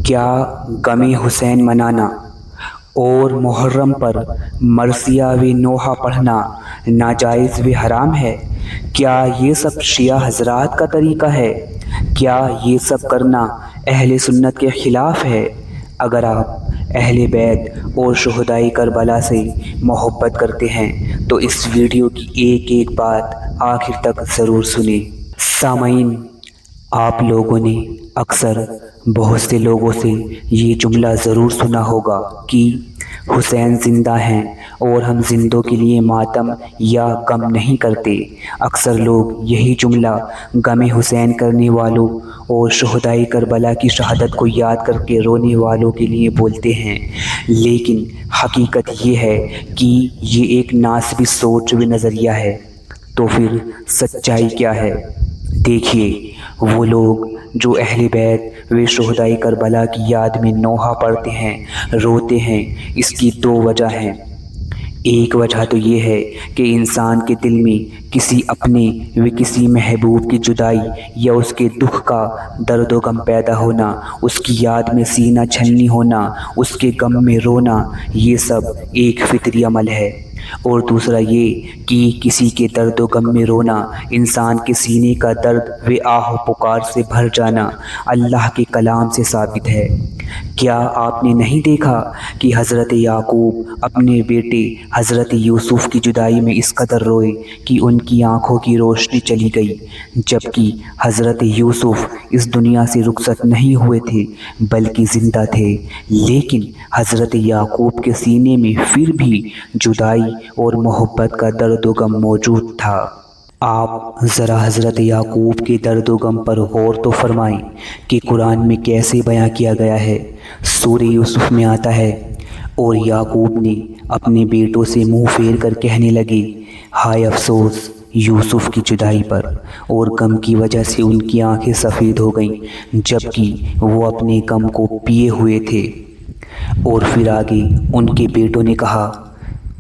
کیا غم حسین منانا اور محرم پر مرثیہ و نوحہ پڑھنا ناجائز و حرام ہے؟ کیا یہ سب شیعہ حضرات کا طریقہ ہے؟ کیا یہ سب کرنا اہل سنت کے خلاف ہے؟ اگر آپ اہل بیت اور شہدائے کربلا سے محبت کرتے ہیں تو اس ویڈیو کی ایک ایک بات آخر تک ضرور سنیں۔ سامعین، آپ لوگوں نے اکثر بہت سے لوگوں سے یہ جملہ ضرور سنا ہوگا کہ حسین زندہ ہیں اور ہم زندوں کے لیے ماتم یا غم نہیں کرتے۔ اکثر لوگ یہی جملہ غم حسین کرنے والوں اور شہدائے کربلا کی شہادت کو یاد کر کے رونے والوں کے لیے بولتے ہیں، لیکن حقیقت یہ ہے کہ یہ ایک ناسبی سوچ و نظریہ ہے۔ تو پھر سچائی کیا ہے؟ دیکھیے، وہ لوگ جو اہل بیت و شہدائے کربلا کی یاد میں نوحہ پڑھتے ہیں، روتے ہیں، اس کی دو وجہ ہیں۔ ایک وجہ تو یہ ہے کہ انسان کے دل میں کسی اپنے و کسی محبوب کی جدائی یا اس کے دکھ کا درد و غم پیدا ہونا، اس کی یاد میں سینہ چھلنی ہونا، اس کے غم میں رونا، یہ سب ایک فطری عمل ہے۔ اور دوسرا یہ کہ کسی کے درد و غم میں رونا، انسان کے سینے کا درد و آہ و پکار سے بھر جانا، اللہ کے کلام سے ثابت ہے۔ کیا آپ نے نہیں دیکھا کہ حضرت یعقوب اپنے بیٹے حضرت یوسف کی جدائی میں اس قدر روئے کہ ان کی آنکھوں کی روشنی چلی گئی، جبکہ حضرت یوسف اس دنیا سے رخصت نہیں ہوئے تھے بلکہ زندہ تھے، لیکن حضرت یعقوب کے سینے میں پھر بھی جدائی اور محبت کا درد و غم موجود تھا۔ آپ ذرا حضرت یعقوب کے درد و غم پر غور تو فرمائیں کہ قرآن میں کیسے بیان کیا گیا ہے۔ سورہ یوسف میں آتا ہے، اور یعقوب نے اپنے بیٹوں سے منہ پھیر کر کہنے لگے، ہائے افسوس یوسف کی جدائی پر، اور غم کی وجہ سے ان کی آنکھیں سفید ہو گئیں جبکہ وہ اپنے غم کو پیے ہوئے تھے۔ اور پھر آگے ان کے بیٹوں نے کہا،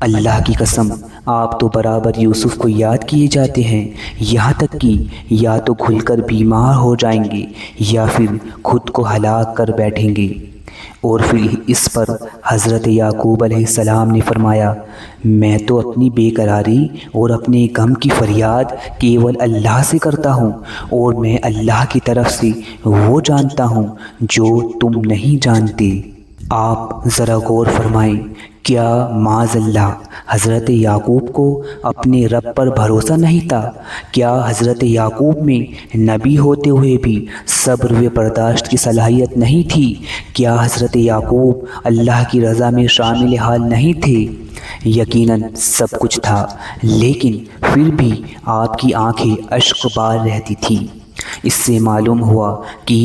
اللہ کی قسم آپ تو برابر یوسف کو یاد کیے جاتے ہیں، یہاں تک کہ یا تو گھل کر بیمار ہو جائیں گے یا پھر خود کو ہلاک کر بیٹھیں گے۔ اور پھر اس پر حضرت یعقوب علیہ السلام نے فرمایا، میں تو اپنی بے قراری اور اپنے غم کی فریاد کیول اللہ سے کرتا ہوں، اور میں اللہ کی طرف سے وہ جانتا ہوں جو تم نہیں جانتے۔ آپ ذرا غور فرمائیں، کیا معاذ اللہ حضرت یعقوب کو اپنے رب پر بھروسہ نہیں تھا؟ کیا حضرت یعقوب میں نبی ہوتے ہوئے بھی صبر و برداشت کی صلاحیت نہیں تھی؟ کیا حضرت یعقوب اللہ کی رضا میں شامل حال نہیں تھے؟ یقیناً سب کچھ تھا، لیکن پھر بھی آپ کی آنکھیں اشک بار رہتی تھیں۔ اس سے معلوم ہوا کہ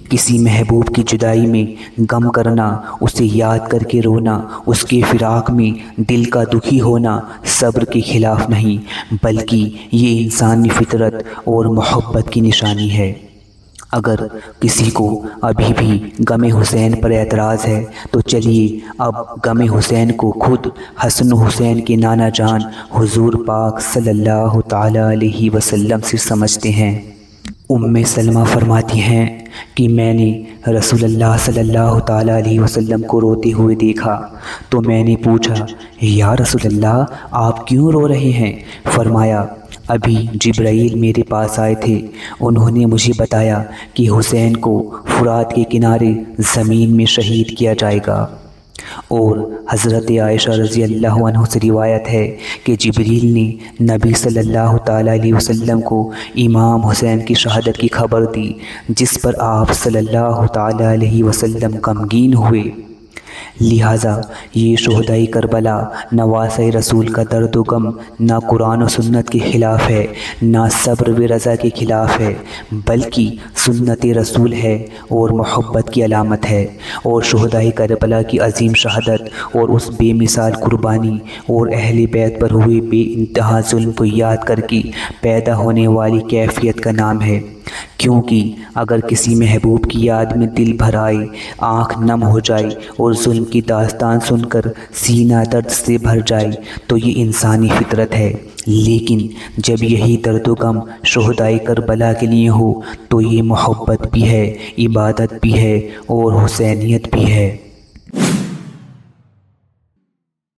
کسی محبوب کی جدائی میں غم کرنا، اسے یاد کر کے رونا، اس کے فراق میں دل کا دکھی ہونا صبر کے خلاف نہیں بلکہ یہ انسانی فطرت اور محبت کی نشانی ہے۔ اگر کسی کو ابھی بھی غم حسین پر اعتراض ہے تو چلیے اب غم حسین کو خود حسن حسین کے نانا جان حضور پاک صلی اللہ تعالی علیہ وسلم سے سمجھتے ہیں۔ سلمہ فرماتی ہیں کہ میں نے رسول اللہ صلی اللہ تعالی علیہ وسلم کو روتے ہوئے دیکھا تو میں نے پوچھا، یا رسول اللہ آپ کیوں رو رہے ہیں؟ فرمایا، ابھی جبرائیل میرے پاس آئے تھے، انہوں نے مجھے بتایا کہ حسین کو فرات کے کنارے زمین میں شہید کیا جائے گا۔ اور حضرت عائشہ رضی اللہ عنہ سے روایت ہے کہ جبریل نے نبی صلی اللہ تعالی علیہ وسلم کو امام حسین کی شہادت کی خبر دی، جس پر آپ صلی اللہ تعالی علیہ وسلم غمگین ہوئے۔ لہٰذا یہ شہدائے کربلا نہ واسع رسول کا درد و غم، نہ قرآن و سنت کے خلاف ہے، نہ صبر و رضا کے خلاف ہے، بلکہ سنت رسول ہے اور محبت کی علامت ہے۔ اور شہدائے کربلا کی عظیم شہادت اور اس بے مثال قربانی اور اہل بیت پر ہوئے بے انتہا ظلم کو یاد کر کے پیدا ہونے والی کیفیت کا نام ہے کیونکہ اگر کسی محبوب کی یاد میں دل بھر آئے، آنکھ نم ہو جائے اور ظلم کی داستان سن کر سینہ درد سے بھر جائے تو یہ انسانی فطرت ہے۔ لیکن جب یہی درد و غم شہدائے کربلا کے لیے ہو تو یہ محبت بھی ہے، عبادت بھی ہے اور حسینیت بھی ہے۔